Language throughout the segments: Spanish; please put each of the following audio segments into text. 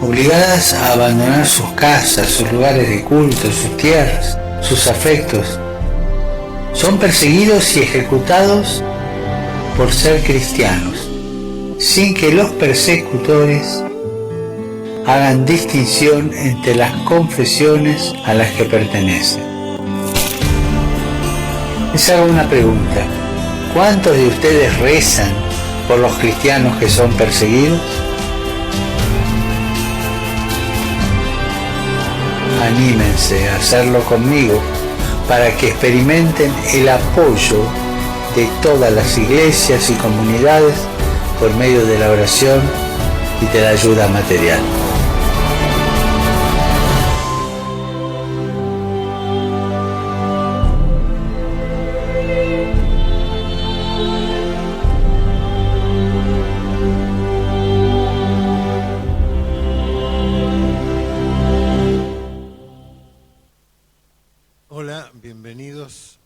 obligadas a abandonar sus casas, sus lugares de culto, sus tierras, sus afectos. Son perseguidos y ejecutados por ser cristianos, sin que los persecutores hagan distinción entre las confesiones a las que pertenecen. Les hago una pregunta: ¿cuántos de ustedes rezan por los cristianos que son perseguidos? Anímense a hacerlo conmigo para que experimenten el apoyo de todas las iglesias y comunidades por medio de la oración y de la ayuda material. Hola, bienvenidos.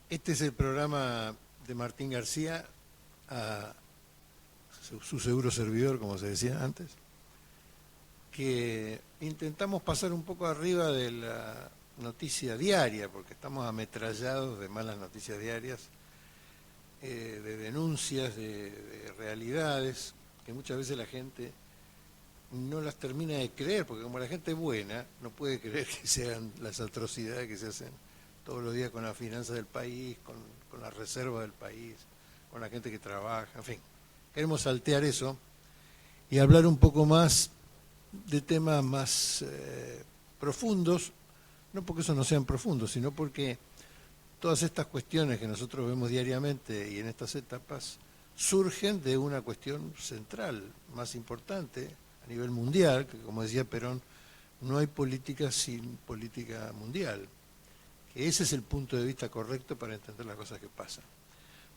Este es el programa de Martín García, a su seguro servidor, como se decía antes, que intentamos pasar un poco arriba de la noticia diaria, porque estamos ametrallados de malas noticias diarias, de denuncias, de realidades, que muchas veces la gente no las termina de creer, porque como la gente es buena, no puede creer que sean las atrocidades que se hacen todos los días con las finanzas del país, con la reserva del país, con la gente que trabaja, en fin. Queremos saltear eso y hablar un poco más de temas más profundos, no porque esos no sean profundos, sino porque todas estas cuestiones que nosotros vemos diariamente y en estas etapas surgen de una cuestión central, más importante, a nivel mundial, que como decía Perón, no hay política sin política mundial, que ese es el punto de vista correcto para entender las cosas que pasan.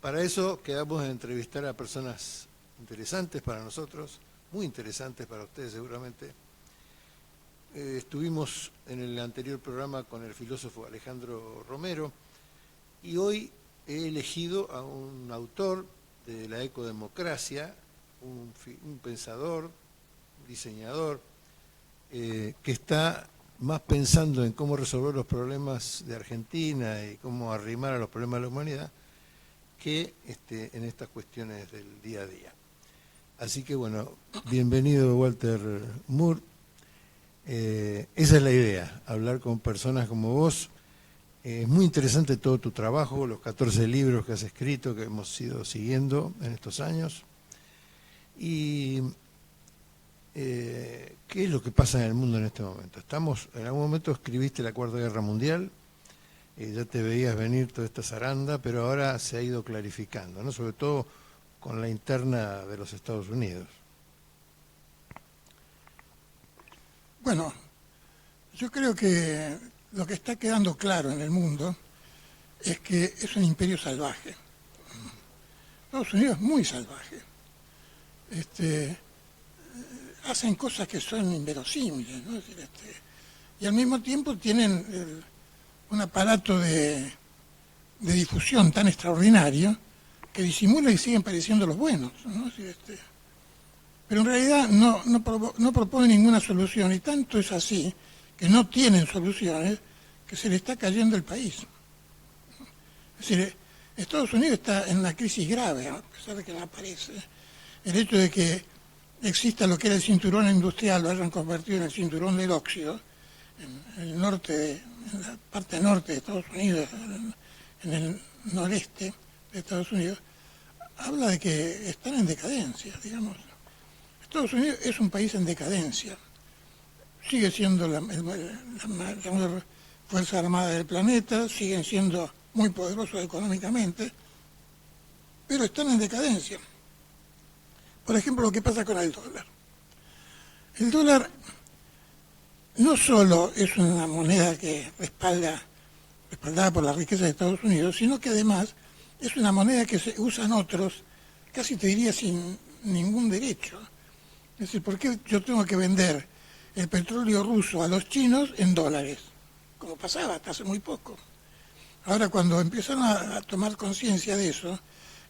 Para eso quedamos a entrevistar a personas interesantes para nosotros, muy interesantes para ustedes seguramente. Estuvimos en el anterior programa con el filósofo Alejandro Romero y hoy he elegido a un autor de la ecodemocracia, un pensador, diseñador, que está más pensando en cómo resolver los problemas de Argentina y cómo arrimar a los problemas de la humanidad que en estas cuestiones del día a día. Así que bueno, bienvenido Walter Moore. Esa es la idea, hablar con personas como vos. Es muy interesante todo tu trabajo, los 14 libros que has escrito, que hemos ido siguiendo en estos años. Y ¿qué es lo que pasa en el mundo en este momento? En algún momento escribiste la Cuarta Guerra Mundial, ya te veías venir toda esta zaranda, pero ahora se ha ido clarificando, ¿no? Sobre todo con la interna de los Estados Unidos. Bueno, yo creo que lo que está quedando claro en el mundo es que es un imperio salvaje. Estados Unidos es muy salvaje. Hacen cosas que son inverosímiles, ¿no? Es decir, y al mismo tiempo tienen un aparato de difusión tan extraordinario que disimula y siguen pareciendo los buenos, ¿no? Es decir, pero en realidad no propone ninguna solución, y tanto es así que no tienen soluciones, que se le está cayendo el país. Es decir, Estados Unidos está en una crisis grave, a pesar de que no aparece. El hecho de que exista lo que era el cinturón industrial, lo hayan convertido en el cinturón del óxido, en la parte norte de Estados Unidos, en el noreste de Estados Unidos, habla de que están en decadencia, digamos. Estados Unidos es un país en decadencia. Sigue siendo la mayor fuerza armada del planeta, siguen siendo muy poderosos económicamente, pero están en decadencia. Por ejemplo, lo que pasa con el dólar. El dólar no solo es una moneda que respaldada por la riqueza de Estados Unidos, sino que además es una moneda que se usan otros, casi te diría sin ningún derecho. Es decir, ¿por qué yo tengo que vender el petróleo ruso a los chinos en dólares? Como pasaba hasta hace muy poco. Ahora, cuando empiezan a tomar conciencia de eso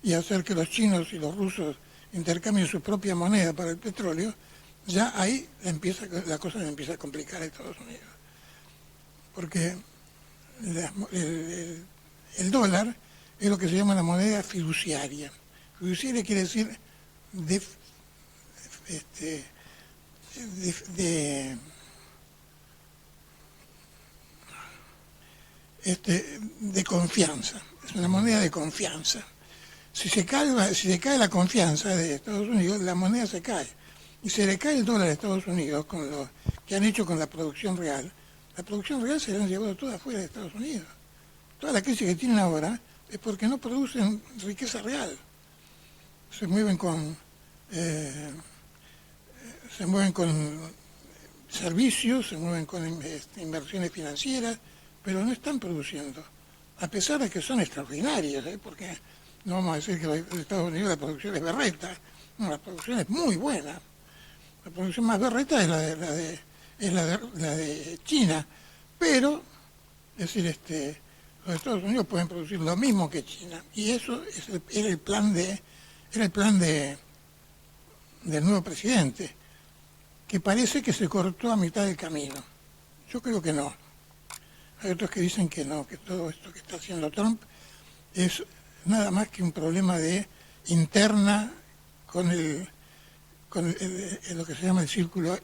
y a hacer que los chinos y los rusos intercambien su propia moneda para el petróleo, ya ahí la cosa le empieza a complicar a Estados Unidos. Porque el dólar es lo que se llama la moneda fiduciaria. Fiduciaria quiere decir de confianza. Es una moneda de confianza. Si se cae la confianza de Estados Unidos, la moneda se cae. Y se le cae el dólar a Estados Unidos con lo que han hecho con la producción real. La producción real se la han llevado toda afuera de Estados Unidos. Toda la crisis que tienen ahora es porque no producen riqueza real. Se mueven con servicios, se mueven con inversiones financieras, pero no están produciendo. A pesar de que son extraordinarias, porque no vamos a decir que en Estados Unidos la producción es berreta, no, la producción es muy buena. La producción más berreta es la de China, pero, es decir, los Estados Unidos pueden producir lo mismo que China, y eso era el plan del nuevo presidente, que parece que se cortó a mitad del camino. Yo creo que no. Hay otros que dicen que no, que todo esto que está haciendo Trump es nada más que un problema interna con lo que se llama el círculo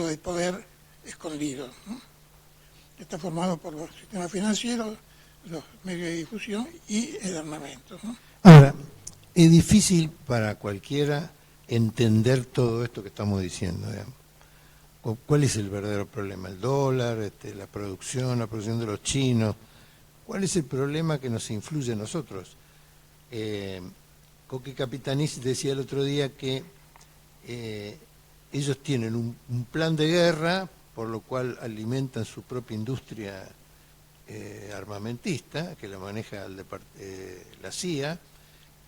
de poder escondido, ¿no? Está formado por los sistemas financieros, los medios de difusión y el armamento, ¿no? Ahora, es difícil para cualquiera entender todo esto que estamos diciendo, digamos. ¿Cuál es el verdadero problema? ¿El dólar, la producción de los chinos? ¿Cuál es el problema que nos influye a nosotros? Coque Capitanis decía el otro día que ellos tienen un plan de guerra, por lo cual alimentan su propia industria armamentista, que la maneja la CIA,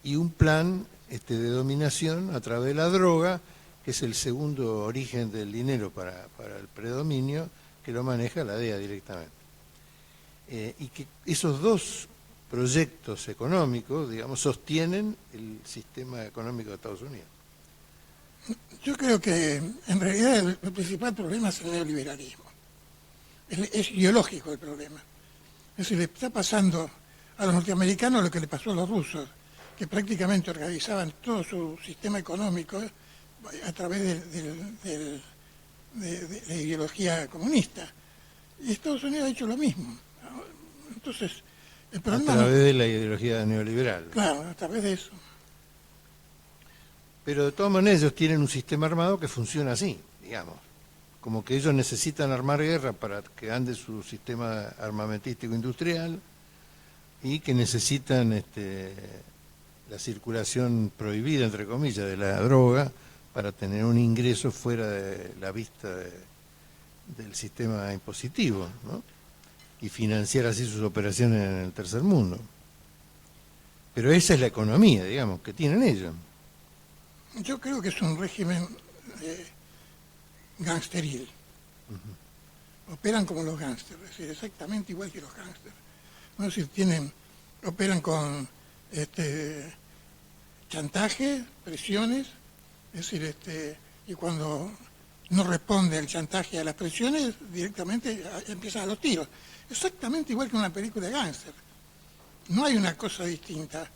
y un plan de dominación a través de la droga, que es el segundo origen del dinero para el predominio, que lo maneja la DEA directamente. Y que esos dos proyectos económicos, digamos, sostienen el sistema económico de Estados Unidos. Yo creo que en realidad el principal problema es el neoliberalismo. Es ideológico el problema. Es decir, le está pasando a los norteamericanos lo que le pasó a los rusos, que prácticamente organizaban todo su sistema económico a través de la ideología comunista. Y Estados Unidos ha hecho lo mismo. Entonces, el problema... A través de la ideología neoliberal. Claro, a través de eso. Pero de todas maneras ellos tienen un sistema armado que funciona así, digamos. Como que ellos necesitan armar guerra para que ande su sistema armamentístico industrial y que necesitan la circulación prohibida, entre comillas, de la droga para tener un ingreso fuera de la vista del sistema impositivo, ¿no? Y financiar así sus operaciones en el tercer mundo. Pero esa es la economía, digamos, que tienen ellos. Yo creo que es un régimen gangsteril. Operan como los gángsters, es decir, exactamente igual que los gángsters. ¿No? Es decir, operan con chantaje, presiones, es decir, y cuando no responde al chantaje y a las presiones, directamente empiezan a los tiros. Exactamente igual que una película de gángster. No hay una cosa distinta.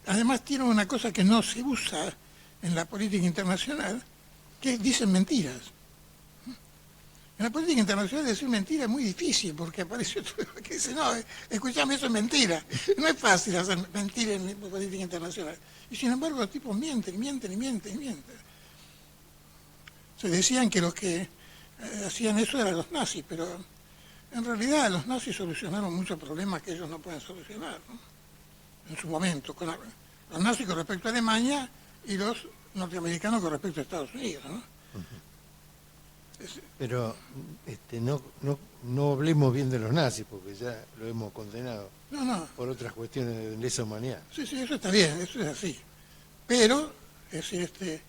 Además tienen una cosa que no se usa en la política internacional, que dicen mentiras. En la política internacional decir mentira es muy difícil, porque aparece otro que dice, no, escuchame, eso es mentira. No es fácil hacer mentira en la política internacional. Y sin embargo los tipos mienten. Se decían que los que hacían eso eran los nazis, pero en realidad los nazis solucionaron muchos problemas que ellos no pueden solucionar, ¿no? En su momento, los nazis con respecto a Alemania y los norteamericanos con respecto a Estados Unidos, ¿no? Pero no hablemos bien de los nazis, porque ya lo hemos condenado por otras cuestiones de lesa humanidad. Sí, eso está bien, eso es así. Pero, es decir,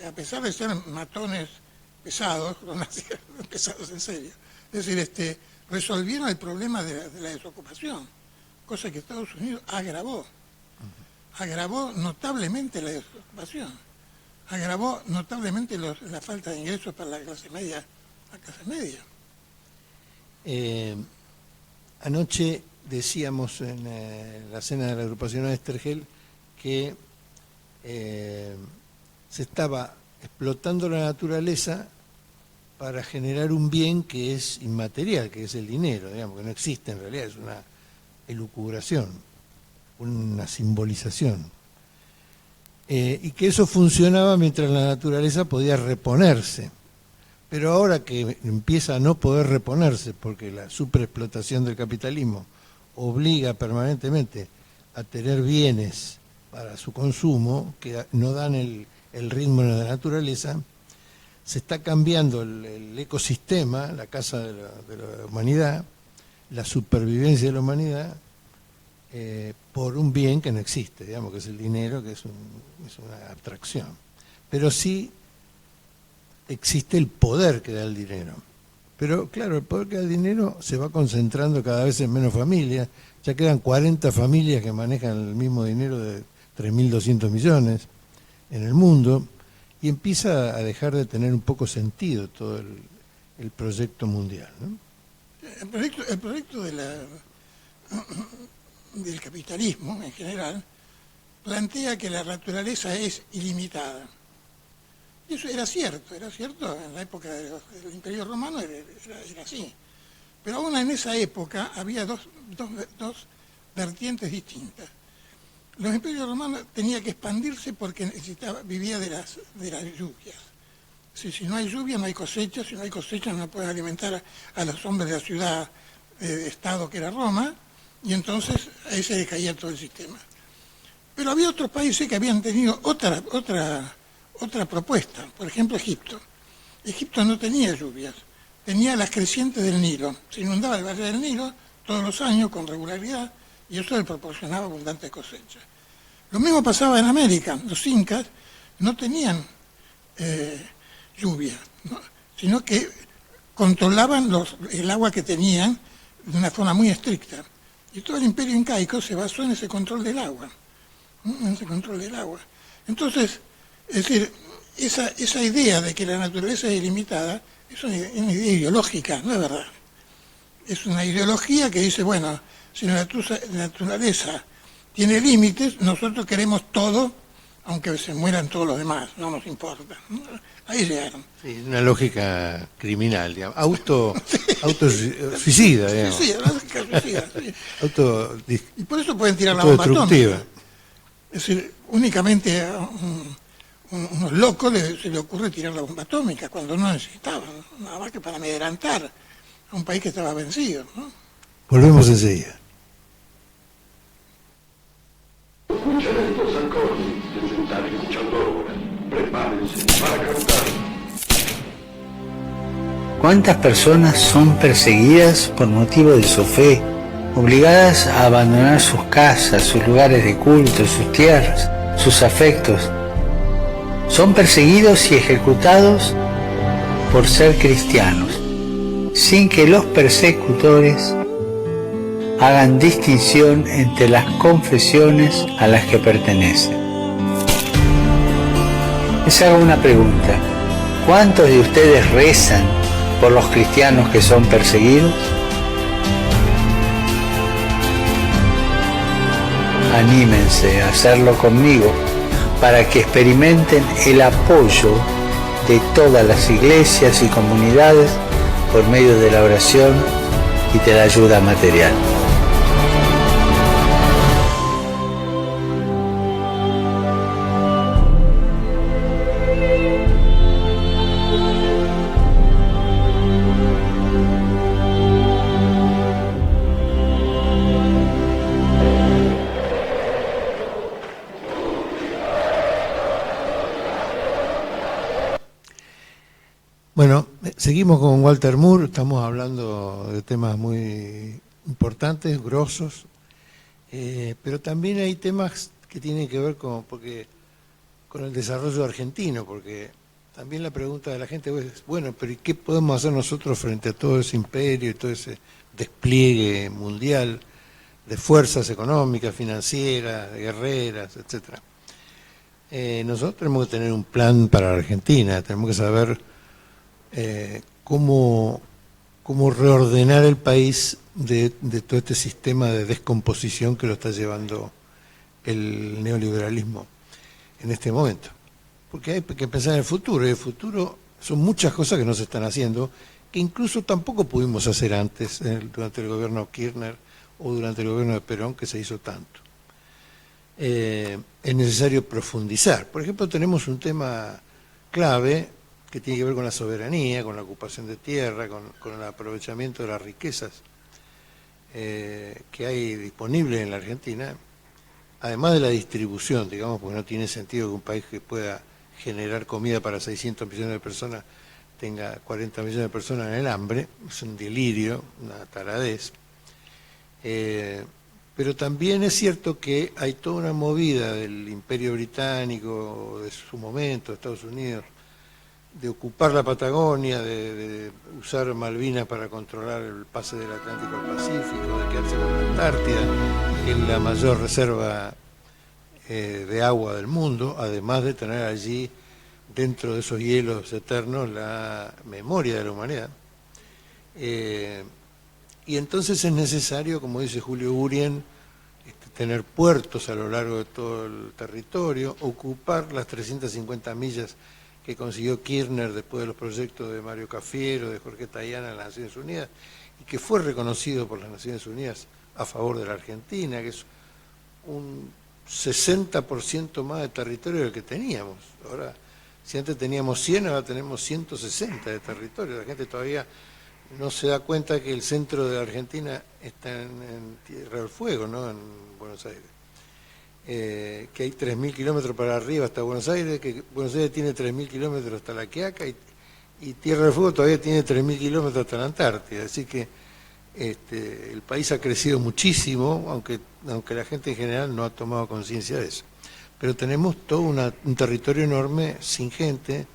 a pesar de ser matones pesados, los nazis pesados en serio, es decir, resolvieron el problema de la desocupación, cosa que Estados Unidos agravó notablemente la desocupación. agravó notablemente la falta de ingresos para la clase media. Anoche decíamos en la cena de la agrupación Estergel que se estaba explotando la naturaleza para generar un bien que es inmaterial, que es el dinero, digamos, que no existe en realidad, es una elucubración, una simbolización. Y que eso funcionaba mientras la naturaleza podía reponerse. Pero ahora que empieza a no poder reponerse porque la superexplotación del capitalismo obliga permanentemente a tener bienes para su consumo que no dan el ritmo de la naturaleza, se está cambiando el ecosistema, la casa de la humanidad, la supervivencia de la humanidad, por un bien que no existe, digamos, que es el dinero, que es una abstracción. Pero sí existe el poder que da el dinero. Pero claro, el poder que da el dinero se va concentrando cada vez en menos familias. Ya quedan 40 familias que manejan el mismo dinero de 3.200 millones en el mundo, y empieza a dejar de tener un poco sentido todo el proyecto mundial, ¿no? El proyecto del capitalismo en general plantea que la naturaleza es ilimitada. Y eso era cierto en la época del Imperio Romano era así. Pero aún en esa época había dos vertientes distintas. Los imperios romanos tenían que expandirse porque vivía de las lluvias. Si no hay lluvia no hay cosecha, si no hay cosecha no pueden alimentar a los hombres de la ciudad de Estado que era Roma, y entonces ahí se decaía todo el sistema. Pero había otros países que habían tenido otra propuesta. Por ejemplo, Egipto. Egipto no tenía lluvias, tenía las crecientes del Nilo. Se inundaba el valle del Nilo todos los años con regularidad y eso le proporcionaba abundantes cosechas. Lo mismo pasaba en América. Los incas no tenían lluvia, ¿no? Sino que controlaban el agua que tenían de una forma muy estricta. Y todo el imperio incaico se basó en ese control del agua. Entonces, es decir, esa idea de que la naturaleza es ilimitada es una idea ideológica, no es verdad. Es una ideología que dice, bueno, si la naturaleza tiene límites, nosotros queremos todo, aunque se mueran todos los demás, no nos importa. Ahí llegaron. Sí, una lógica criminal, digamos. Autosuicida, digamos. Sí, la lógica suicida. Sí. Y por eso pueden tirar la bomba atómica. Es decir, únicamente a unos locos se le ocurre tirar la bomba atómica cuando no necesitaban, nada más que para amedrentar a un país que estaba vencido, ¿no? Volvemos enseguida. Escuchen estos acordes que se están escuchando ahora. Prepárense para cantar. ¿Cuántas personas son perseguidas por motivo de su fe, obligadas a abandonar sus casas, sus lugares de culto, sus tierras, sus afectos? Son perseguidos y ejecutados por ser cristianos, sin que los persecutores hagan distinción entre las confesiones a las que pertenecen. Les hago una pregunta: ¿cuántos de ustedes rezan por los cristianos que son perseguidos? Anímense a hacerlo conmigo para que experimenten el apoyo de todas las iglesias y comunidades por medio de la oración y de la ayuda material. Bueno, seguimos con Walter Moore, estamos hablando de temas muy importantes, grosos, pero también hay temas que tienen que ver con el desarrollo argentino, porque también la pregunta de la gente es, bueno, pero ¿y qué podemos hacer nosotros frente a todo ese imperio y todo ese despliegue mundial de fuerzas económicas, financieras, guerreras, etcétera? nosotros tenemos que tener un plan para la Argentina, tenemos que saber cómo reordenar el país de todo este sistema de descomposición que lo está llevando el neoliberalismo en este momento. Porque hay que pensar en el futuro, y el futuro son muchas cosas que no se están haciendo, que incluso tampoco pudimos hacer antes, durante el gobierno Kirchner o durante el gobierno de Perón, que se hizo tanto. Es necesario profundizar. Por ejemplo, tenemos un tema clave que tiene que ver con la soberanía, con la ocupación de tierra, con el aprovechamiento de las riquezas que hay disponibles en la Argentina, además de la distribución, digamos, porque no tiene sentido que un país que pueda generar comida para 600 millones de personas tenga 40 millones de personas en el hambre. Es un delirio, una taradez. Pero también es cierto que hay toda una movida del Imperio Británico, de su momento, de Estados Unidos, de ocupar la Patagonia, de usar Malvinas para controlar el pase del Atlántico al Pacífico, de quedarse con la Antártida, que es la mayor reserva de agua del mundo, además de tener allí, dentro de esos hielos eternos, la memoria de la humanidad. Y entonces es necesario, como dice Julio Urien, tener puertos a lo largo de todo el territorio, ocupar las 350 millas que consiguió Kirchner después de los proyectos de Mario Cafiero, de Jorge Tayana en las Naciones Unidas, y que fue reconocido por las Naciones Unidas a favor de la Argentina, que es un 60% más de territorio del que teníamos. Ahora, si antes teníamos 100, ahora tenemos 160 de territorio. La gente todavía no se da cuenta que el centro de la Argentina está en Tierra del Fuego, ¿no? En Buenos Aires. Que hay 3.000 kilómetros para arriba hasta Buenos Aires, que Buenos Aires tiene 3.000 kilómetros hasta La Quiaca, y Tierra del Fuego todavía tiene 3.000 kilómetros hasta la Antártida. Así que el país ha crecido muchísimo, aunque la gente en general no ha tomado conciencia de eso. Pero tenemos todo un territorio enorme, sin gente,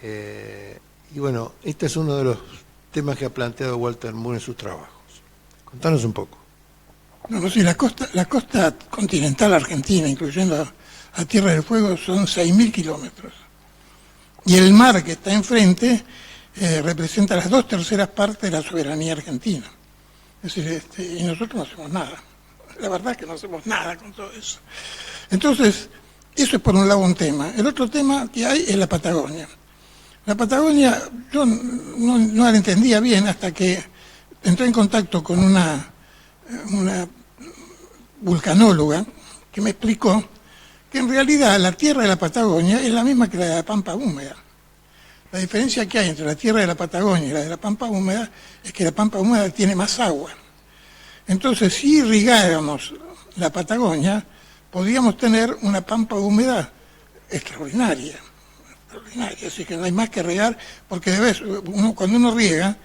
y bueno, este es uno de los temas que ha planteado Walter Moore en sus trabajos. Contanos un poco. No, sí, la costa continental argentina, incluyendo a Tierra del Fuego, son 6.000 kilómetros. Y el mar que está enfrente representa las 2/3 partes de la soberanía argentina. Es decir, y nosotros no hacemos nada. La verdad es que no hacemos nada con todo eso. Entonces, eso es por un lado un tema. El otro tema que hay es la Patagonia. La Patagonia yo no la entendía bien hasta que entré en contacto con una vulcanóloga que me explicó que en realidad la tierra de la Patagonia es la misma que la de la Pampa húmeda. La diferencia que hay entre la tierra de la Patagonia y la de la Pampa húmeda es que la Pampa húmeda tiene más agua. Entonces, si irrigáramos la Patagonia, podríamos tener una Pampa húmeda extraordinaria. Así que no hay más que regar, porque cuando uno riega,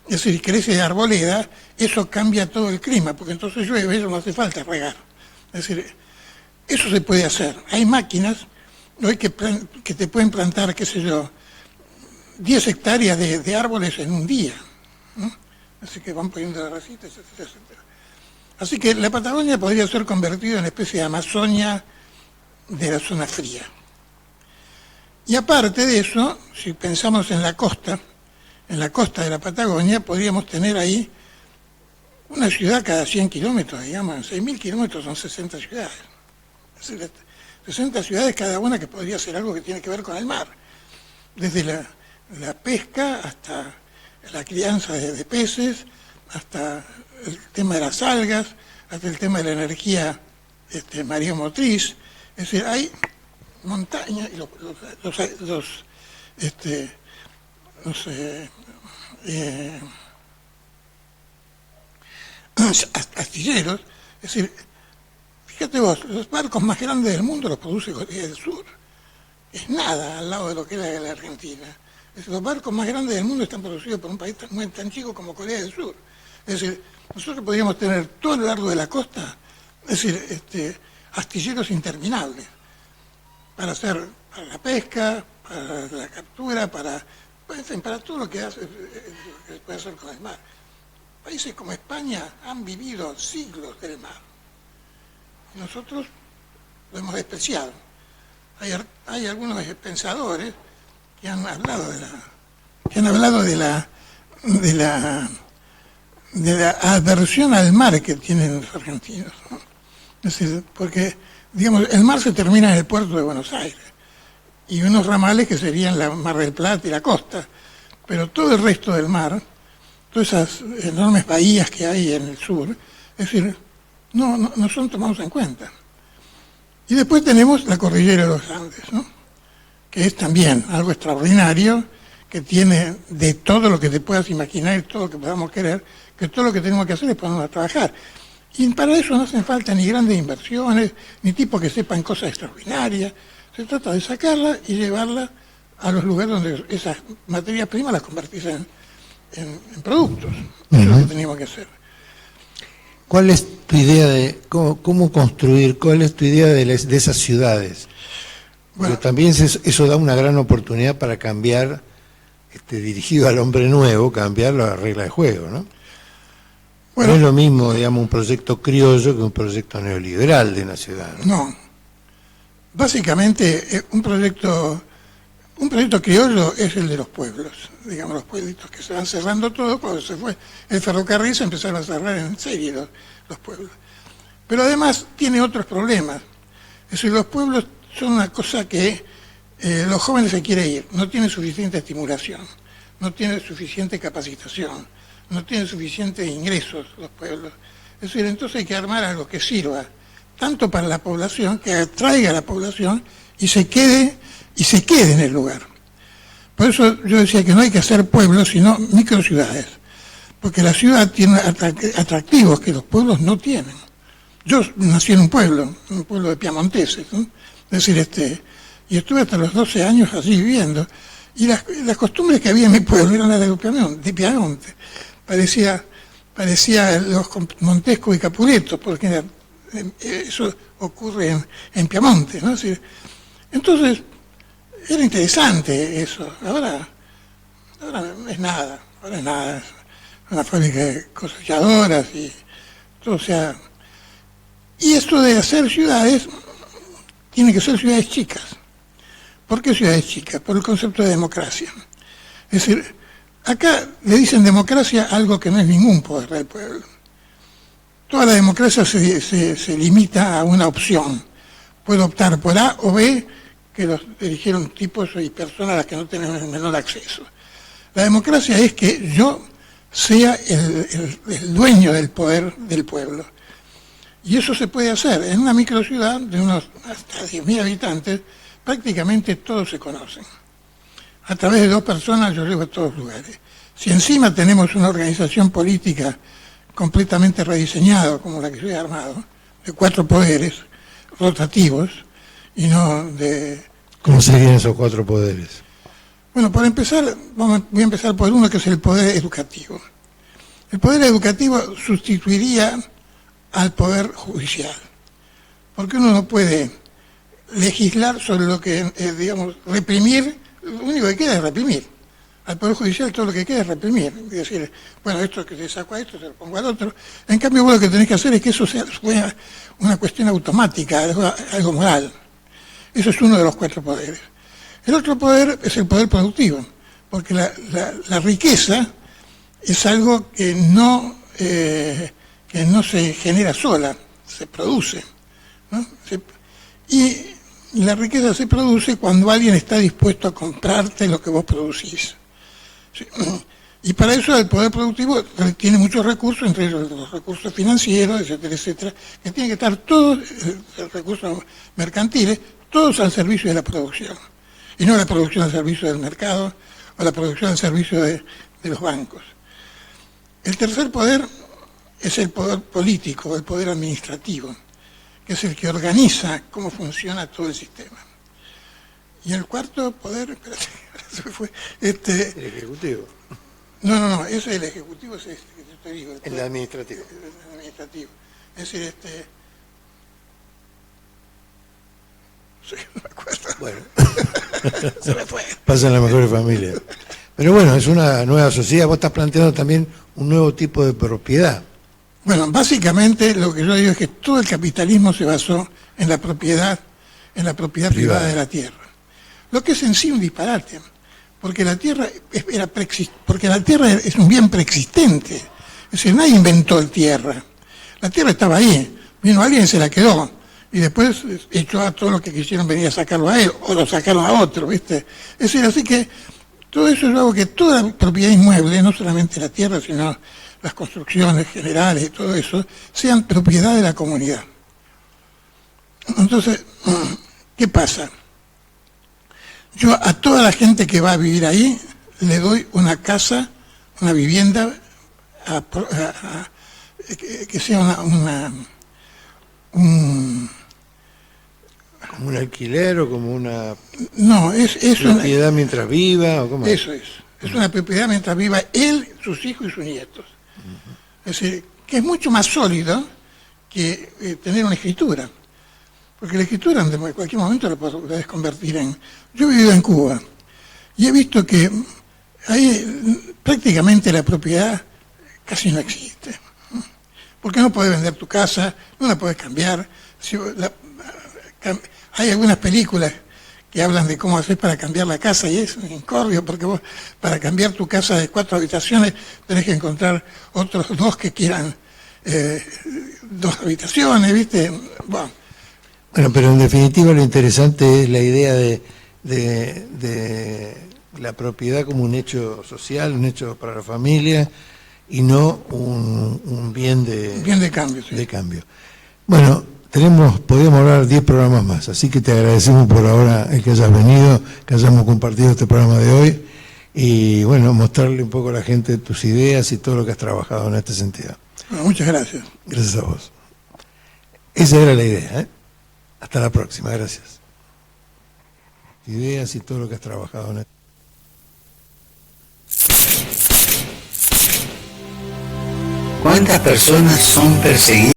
es decir, crece arboleda, eso cambia todo el clima, porque entonces llueve, eso no hace falta regar. Es decir, eso se puede hacer. Hay máquinas hoy que te pueden plantar, qué sé yo, 10 hectáreas de árboles en un día, ¿no? Así que van poniendo las racitas, etcétera. Así que la Patagonia podría ser convertida en una especie de Amazonia de la zona fría. Y aparte de eso, si pensamos en la costa de la Patagonia, podríamos tener ahí una ciudad cada 100 kilómetros, digamos, 6.000 kilómetros son 60 ciudades. Es decir, 60 ciudades cada una que podría ser algo que tiene que ver con el mar. Desde la pesca hasta la crianza de peces, hasta el tema de las algas, hasta el tema de la energía mareomotriz. Es decir, hay montañas y los astilleros. Es decir, fíjate vos, los barcos más grandes del mundo los produce Corea del Sur. Es nada al lado de lo que es la Argentina. Los barcos más grandes del mundo están producidos por un país tan chico como Corea del Sur. Es decir, nosotros podríamos tener todo a lo largo de la costa, es decir, astilleros interminables para la pesca, para la captura, para todo lo que se puede hacer con el mar. Países como España han vivido siglos del mar. Y nosotros lo hemos despreciado. hay algunos pensadores que han hablado de la aversión al mar que tienen los argentinos, ¿no? Es decir, porque, digamos, el mar se termina en el puerto de Buenos Aires y unos ramales que serían la Mar del Plata y la costa, pero todo el resto del mar, todas esas enormes bahías que hay en el sur, es decir, no son tomados en cuenta. Y después tenemos la cordillera de los Andes, ¿no? Que es también algo extraordinario, que tiene de todo lo que te puedas imaginar y todo lo que podamos querer, que todo lo que tenemos que hacer es ponernos a trabajar. Y para eso no hacen falta ni grandes inversiones, ni tipos que sepan cosas extraordinarias. Se trata de sacarla y llevarla a los lugares donde esas materias primas las convertís en productos. Eso es lo que tenemos que hacer. ¿Cuál es tu idea de cómo construir? ¿Cuál es tu idea de esas ciudades? Bueno, porque también eso da una gran oportunidad para cambiar, dirigido al hombre nuevo, cambiar la regla de juego, ¿no? Bueno, no es lo mismo, digamos, un proyecto criollo que un proyecto neoliberal de una ciudad, ¿no? No. Básicamente, un proyecto criollo es el de los pueblos, digamos, los pueblitos que se van cerrando todo. Cuando se fue el ferrocarril se empezaron a cerrar en serie los pueblos. Pero además tiene otros problemas. Es decir, los pueblos son una cosa que los jóvenes se quieren ir, no tienen suficiente estimulación, no tienen suficiente capacitación, no tienen suficientes ingresos los pueblos. Es decir, entonces hay que armar algo que sirva tanto para la población, que atraiga a la población y se quede en el lugar. Por eso yo decía que no hay que hacer pueblos, sino microciudades, porque la ciudad tiene atractivos que los pueblos no tienen. Yo nací en un pueblo de piamonteses, ¿no? Es decir, y estuve hasta los 12 años allí viviendo, y las costumbres que había en mi pueblo eran las de Piamonte. Parecía los Montesco y Capuleto, porque eso ocurre en Piamonte, ¿no? Es decir, entonces, era interesante eso. Ahora es nada, es una fábrica de cosechadoras y todo, o sea. Y esto de hacer ciudades, tiene que ser ciudades chicas. ¿Por qué ciudades chicas? Por el concepto de democracia. Es decir, acá le dicen democracia algo que no es ningún poder del pueblo. Toda la democracia se limita a una opción. Puedo optar por A o B, que los eligieron tipos y personas a las que no tenemos el menor acceso. La democracia es que yo sea el dueño del poder del pueblo. Y eso se puede hacer. En una microciudad de unos hasta 10.000 habitantes, prácticamente todos se conocen. A través de 2 personas yo llego a todos lugares. Si encima tenemos una organización política completamente rediseñada, como la que yo he armado, de 4 poderes rotativos, y no de... ¿Cómo serían esos 4 poderes? Bueno, por empezar, voy a empezar por uno, que es el poder educativo. El poder educativo sustituiría al poder judicial, porque uno no puede legislar sobre lo que, digamos, reprimir. Lo único que queda es reprimir. Al Poder Judicial todo lo que queda es reprimir. Es decir, bueno, esto que se sacó a esto, se lo pongo al otro. En cambio, vos lo que tenés que hacer es que eso sea una cuestión automática, algo moral. Eso es uno de los 4 poderes. El otro poder es el poder productivo, porque la riqueza es algo que no se genera sola, se produce, ¿no? Y la riqueza se produce cuando alguien está dispuesto a comprarte lo que vos producís. ¿Sí? Y para eso el poder productivo tiene muchos recursos, entre ellos los recursos financieros, etcétera, etcétera, que tienen que estar todos, recursos mercantiles, todos al servicio de la producción. Y no la producción al servicio del mercado o la producción al servicio de los bancos. El tercer poder es el poder político, el poder administrativo, que es el que organiza cómo funciona todo el sistema. Y el cuarto poder, espérate, se fue, el ejecutivo. No, ese es el ejecutivo, es este que yo te digo. El administrativo. El administrativo. Es decir, sí, no me acuerdo. Bueno. Se me fue. Pasa en las mejores familias. Pero bueno, es una nueva sociedad. Vos estás planteando también un nuevo tipo de propiedad. Bueno, básicamente lo que yo digo es que todo el capitalismo se basó en la propiedad, en la propiedad privada de la tierra. Lo que es en sí un disparate, porque la tierra es un bien preexistente. Es decir, nadie inventó la tierra. La tierra estaba ahí, vino alguien y se la quedó. Y después echó a todos los que quisieron venir a sacarlo a él, o lo sacaron a otro, ¿viste? Es decir, así que todo eso es algo que toda propiedad inmueble, no solamente la tierra, sino las construcciones generales y todo eso, sean propiedad de la comunidad. Entonces, ¿qué pasa? Yo a toda la gente que va a vivir ahí le doy una casa, una vivienda, que sea ¿Como un alquiler o como una no, es propiedad mientras viva? ¿O cómo es? Eso es. Es una propiedad mientras viva él, sus hijos y sus nietos. Es decir, que es mucho más sólido que tener una escritura. Porque la escritura en cualquier momento la puedes convertir en... Yo he vivido en Cuba y he visto que ahí prácticamente la propiedad casi no existe. Porque no puedes vender tu casa, no la puedes cambiar. Hay algunas películas que hablan de cómo hacer para cambiar la casa y es un incordio, porque vos para cambiar tu casa de 4 habitaciones tenés que encontrar otros 2 que quieran 2 habitaciones, ¿viste? Bueno, pero en definitiva lo interesante es la idea de la propiedad como un hecho social, un hecho para la familia y no un bien de cambio. Sí. De cambio. Bueno, podríamos hablar 10 programas más, así que te agradecemos por ahora el que hayas venido, que hayamos compartido este programa de hoy y bueno, mostrarle un poco a la gente tus ideas y todo lo que has trabajado en este sentido. Bueno, muchas gracias. Gracias a vos. Esa era la idea, ¿eh? Hasta la próxima, gracias. Ideas y todo lo que has trabajado en este. ¿Cuántas personas son perseguidas?